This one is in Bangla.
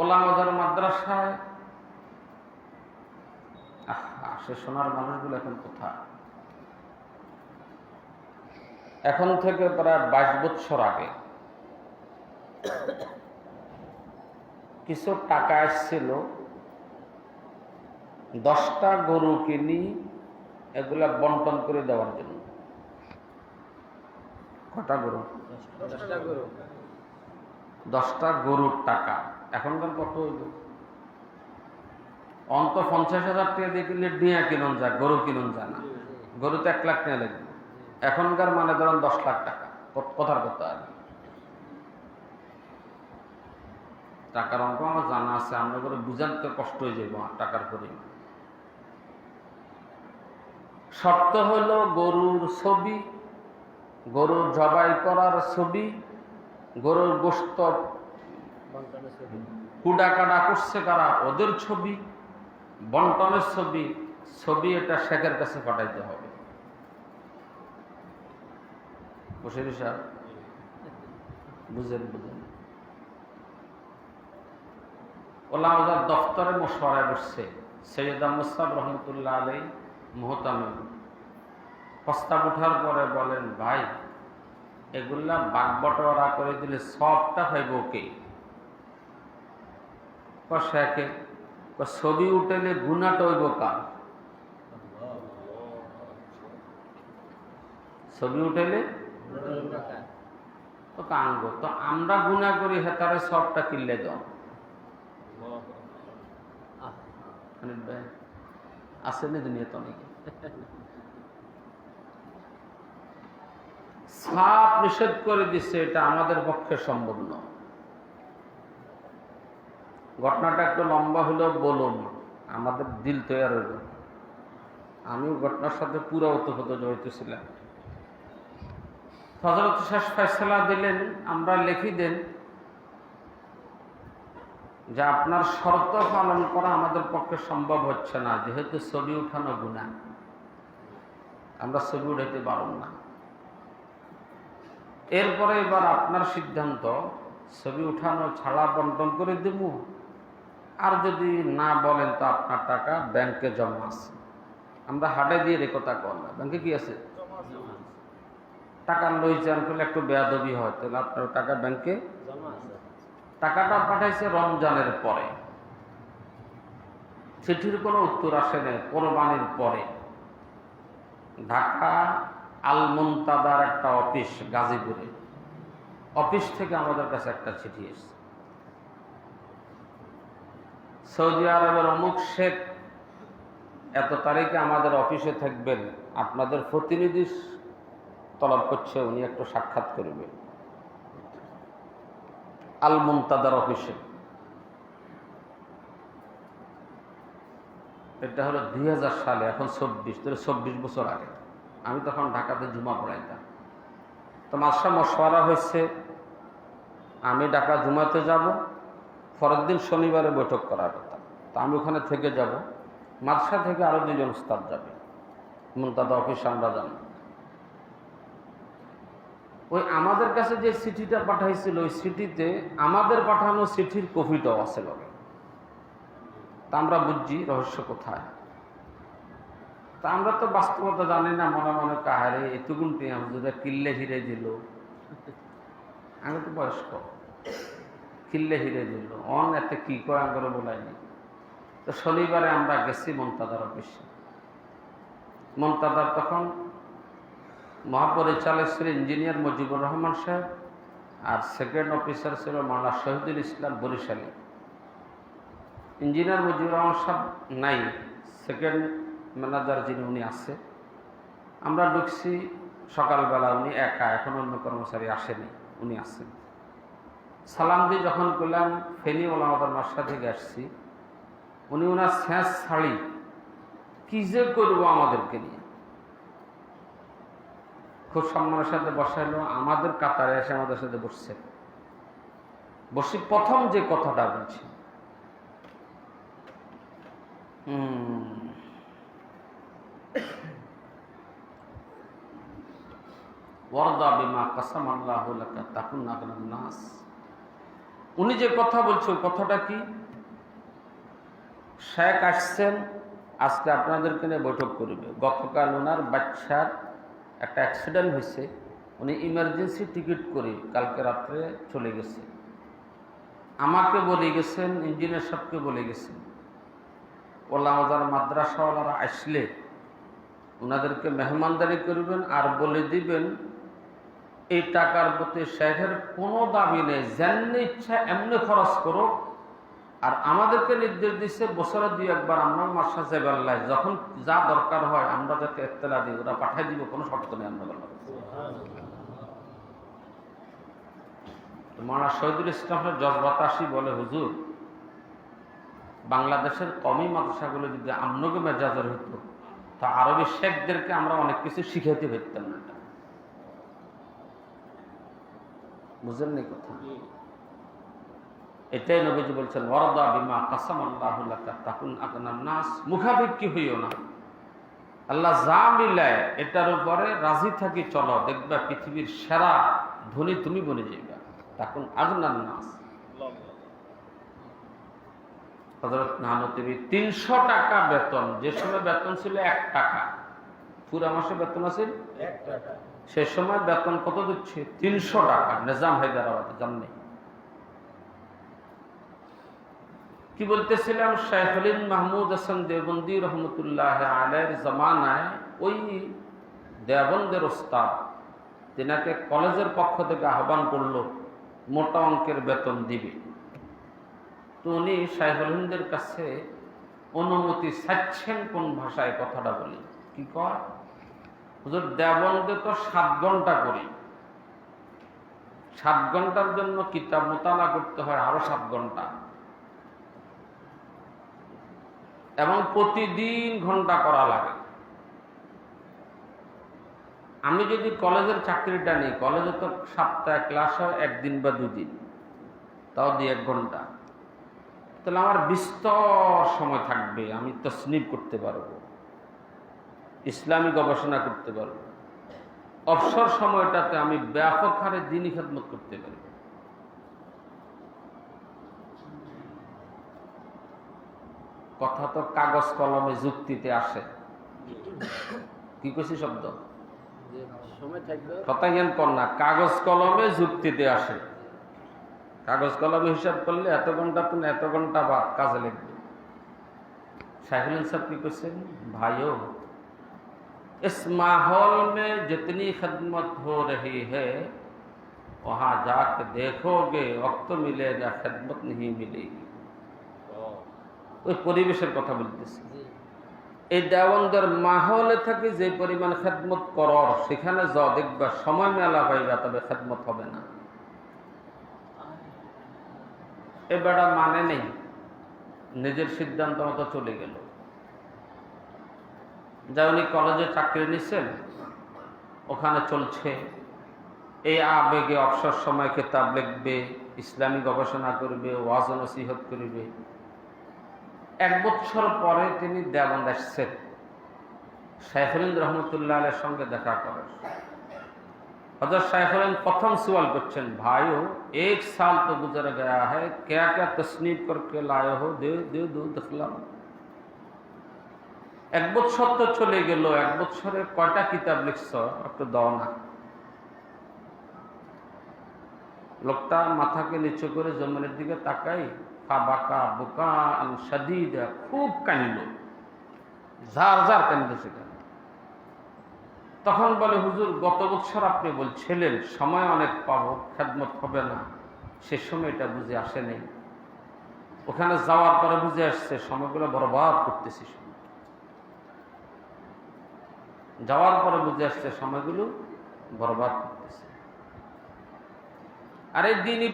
ওলামাদের মাদ্রাসায় সে সোনার মানুষগুলো এখন কোথায়? এখন থেকে প্রায় 22 বছর আগে কিছু টাকা এসেছিল, 10টা গরু কিনি এগুলা বন্টন করে দেওয়ার জন্য। কটা গরু? 10টা গরুর টাকা। এখনকার কত হইল? অন্ত 50,000 টাকা দিয়ে কিনলে ডিয়া কিনুন যায়, গরু কিনুন যায় না। গরু তো 1 লাখ টাকা লাগবে। এখনকার মানে ধরেন 10 লাখ টাকা। কথার কথা আর টাকার অঙ্ক আমার জানা আছে, আমরা করে বুঝাতে কষ্ট হয়ে যাবো টাকার পরিমাণ। শর্ত হলো গরুর ছবি, গরুর জবাই করার ছবি, গরুর গোশত কুডা কাটা করছে কারা ওদের ছবি, বন্টনের ছবি। ছবি এটা শেখের কাছে পাঠাইতে হবে। বসির সাহেব বুঝেন বুঝেন। ওলামাদের দফতরে মশওয়ারায় বসছে সৈয়দ আহমদ সাহেব রহমতুল্লাহ আলাই মুহতামিম। প্রস্তাব উঠার পরে বলেন, ভাই এগুলা বাগ বটোয়ারা করে দিলে সবটা পাইব কে? শেখে। ছবি উঠেলে গুণাটা হইব কার? ছবি উঠেলে তো কাঙ্গ, তো আমরা গুণা করি হেতারে সবটা কিনলে দাও। আসেনি দুনিয়াতে অনেকে সাপ নিষেধ করে দিচ্ছে, এটা আমাদের পক্ষে সম্ভব নয়। ঘটনাটা একটু লম্বা হলেও বলুন, আমাদের দিল তৈরি হইল। আমিও ঘটনার সাথে পুরো ওতপ্রোত জড়িত ছিলাম। হযরত শেষ ফয়সালা দিলেন, আমরা লিখি দেন যে আপনার শর্ত পালন করা আমাদের পক্ষে সম্ভব হচ্ছে না, যেহেতু ছবি উঠানো গুনাহ, আমরা ছবি উঠাইতে পারব না। এরপরে এবার আপনার সিদ্ধান্ত, ছবি উঠানো ছাড়া বন্টন করে দেব, আর যদি না বলেন তো আপনার টাকা ব্যাংকে জমা আছে। আমরা হাটে দিয়ে রে কথা কর না, ব্যাংকে কি আছে? টাকা লই চান করলে একটু বেয়াদবি হয়, তাহলে আপনার টাকা ব্যাংকে জমা আছে। টাকাটা পাঠাইছে রমজানের পরে, চিঠির কোনো উত্তর আসে না। কোরবানির পরে ঢাকা আল মুনতাদার একটা অফিস গাজীপুরে, অফিস থেকে আমাদের কাছে একটা চিঠি এসেছে, সৌদি আরবের অমুক শেখ এত তারিখে আমাদের অফিসে থাকবেন, আপনাদের প্রতিনিধি তলব করছে, উনি একটু সাক্ষাৎ করবেন আল মুনতাদার অফিসে। এটা হলো 2000 সালে, এখন 24 বছর আগে। আমি তখন ঢাকাতে জুমা পড়াইতাম। তো মাসা মশওয়ারা হয়েছে আমি ঢাকা জুমাতে যাব, পরের দিন শনিবারে বৈঠক করার কথা। তো আমি ওখানে থেকে যাব, মাদ্রাসা থেকে আরো 2 জন উস্তাদ যাবে, মুনতাদা অফিসে আমরা যাব। ওই আমাদের কাছে যে চিঠিটা পাঠাইছিল, ওই চিঠিতে আমাদের পাঠানো চিঠির কপিটাও আছে লগে। তা আমরা বুঝছি রহস্য কোথায়। তা আমরা তো বাস্তবতা জানি না, মনে মনে কাহারে এতগুণ টিয়া কিল্লে হিরে দিল। আমি তো বয়স্ক, কিল্লে হিরে দিল অন এতে কি কয় করে বলাইনি। তো শনিবারে আমরা গেছি মুনতাদার অফিসে। মুনতাদার তখন মহাপরিচালক ছিল ইঞ্জিনিয়ার মুজিবুর রহমান সাহেব, আর সেকেন্ড অফিসার ছিল মাওলানা শহীদুল ইসলাম বরিশালী। ইঞ্জিনিয়ার মুজিবুর রহমান সাহেব নাই, সেকেন্ড ম্যানেজার যিনি উনি আছে। আমরা ঢুকছি সকালবেলা, উনি একা, এখন অন্য কর্মচারী আসেনি, উনি আসেন। সালাম দিয়ে যখন করলাম, ফেনী ওলামাদের মাসা থেকে আসছি, উনি ওনার শেষ ছাড়ি কি যে করবো আমাদেরকে নিয়ে খুব সম্মানের সাথে বসাইলো। আমাদের কাতারে এসে আমাদের সাথে বসছে। বসি প্রথম যে কথাটা বলছি, ওয়ারদা বিমা কাসামাল্লাহু লাকা তাকুন আগনান নাস। উনি যে কথা বলছে কথাটা কি, শেখ আসছেন আজকে আপনাদেরকে নিয়ে বৈঠক করবে। গতকাল ওনার বাচ্চার একটা অ্যাক্সিডেন্ট হয়েছে, উনি ইমার্জেন্সি টিকিট করে কালকে রাত্রে চলে গেছে। আমাকে বলে গেছেন, ইঞ্জিনিয়ার সাহেবকে বলে গেছেন, ওলামাদার মাদ্রাসাওয়ালারা আসলে ওনাদেরকে মেহমানদারি করবেন আর বলে দিবেন এই টাকার প্রতি শেখের কোনো দাবি নেই, যেমনি ইচ্ছা এমনি খরচ করো। আর আমাদেরকে নির্দেশ দিচ্ছে বছরে 2-1 আমরা মাসা জেবাল্লাহ যখন যা দরকার হয় আমরা যাতে এত্তেলা দিই, ওরা পাঠাই দিব, কোনো শর্ত নেই। আমরা মাওলানা শহীদুল ইসলামের জজবাতাসী বলে, হুজুর বাংলাদেশের কমি মাদ্রাসাগুলো যদি আমনকে মেজাজের হইতো তা আরবি শেখদেরকে আমরা অনেক কিছু শিখাইতে পারতাম না। বুঝলেন না কথা? এটাই নবীজি বলছেন, ওয়ারদা বিমা কাসামাল্লাহু লাকা তাকুন আগনান নাস। মুখাপেক্ষী হইও না, আল্লাহ যা মিলায় এটার উপরে রাজি থাকি চলো, দেখবা পৃথিবীর সেরা ধনী তুমি বনে যাইবা। তাকুন আগনান নাস। হযরত নানবী 300 টাকা বেতন, যে সময় বেতন ছিল 1 টাকা, পুরা মাসে বেতন আছে 1 টাকা, সে সময় বেতন কত দিচ্ছে? 300 টাকা। নিজাম হায়দারাবাদে জাননি কি বলতেছিলাম, শাইখুল মাহমুদ হাসান দেওবন্দি রহমতুল্লাহ আলাইহির জামানায় ওই দেওবন্দের ওস্তাদ তিনাকে কলেজের পক্ষ থেকে আহ্বান করলো মোটা অঙ্কের বেতন দিবে। তো উনি শাইখুল হিন্দের কাছে অনুমতি চাচ্ছেন কোন ভাষায় কথাটা বলি। কি কয়, হুজুর দেওবন্দে তো 7 ঘন্টা করি, 7 ঘন্টার জন্য কিতাব মোতালা করতে হয় আরো 7 ঘন্টা, এবং প্রতিদিন ঘন্টা করা লাগে। আমি যদি কলেজের চাকরিটা নিই, কলেজে তো সপ্তাহে ক্লাস হয় 1 দিন বা 2 দিন, তাও 2-1 ঘন্টা, তাহলে আমার বিস্তর সময় থাকবে, আমি তাসনিফ করতে পারবো, ইসলামী গবেষণা করতে পারবো। অবসর সময়টাতে আমি ব্যাপক হারে দ্বীনি খেদমত করতে পারি। কথা তো কাগজ কলমে যুক্তিতে আসে। কি কইছি শব্দ? কথা জ্ঞান কর না, কাগজ কলমে যুক্তিতে আসে। কাগজ কলমে হিসাব করলে এত ঘন্টা তুমি এত ঘন্টা বাদ কাজে লিখবে। শাইখুল সাহেব কি করছেন, भाइयों इस माहौल में जितनी खिदमत हो रही है वहां जाके देखोगे वक्त मिलेगा, खिदमत नहीं मिलेगी। ওই পরিবেশের কথা বলতেছি। এই দেওবন্দের মাহলে থেকে যে পরিমাণ খেদমত করর, সেখানে যাও দেখবা সময় মেলা পাইবা, তবে খেদমত হবে না। এ বেড়া মানে নেই, নিজের সিদ্ধান্ত মতো চলে গেল। যা উনি কলেজে চাকরি নিচ্ছেন, ওখানে চলছে এই আবেগে অবসর সময় কিতাব লিখবে, ইসলামী গবেষণা করবে, ওয়াজ ও নসিহত করবে। 1 বছর পরে তিনি দেওবন্দ আসছেন, শাইখুল রহমতুল্লাহ আলাইহির সঙ্গে দেখা করেন। हज़रत शाइखुल प्रथम सवाल करছেন, भाइयों 1 साल तो गुजर गया है, क्या क्या तसनीफ करके लाए हो, दे दे दो दिखलाओ। 1 বছর তো চলে গেল, 1 বছরে কয়টা কিতাব লিখছ একটু দাও না। লোকটা মাথাকে নিচু করে জমিনের দিকে তাকাই, ফাবাকা বুকা আল শাদীদা, খুব কাঁদল, ঝার ঝার কাঁদতেছে। তখন বলে, হুজুর গত বছর আপনি বলছিলেন সময় অনেক পাবো, খেদমত হবে না, সে সময়টা বুঝে আসে নেই। ওখানে যাওয়ার পরে বুঝে আসছে সময়গুলো বরবাদ করতেছি, যাওয়ার পরে বুঝে আসছে সময়গুলো বরবাদ করতেছে। আর এই দিনই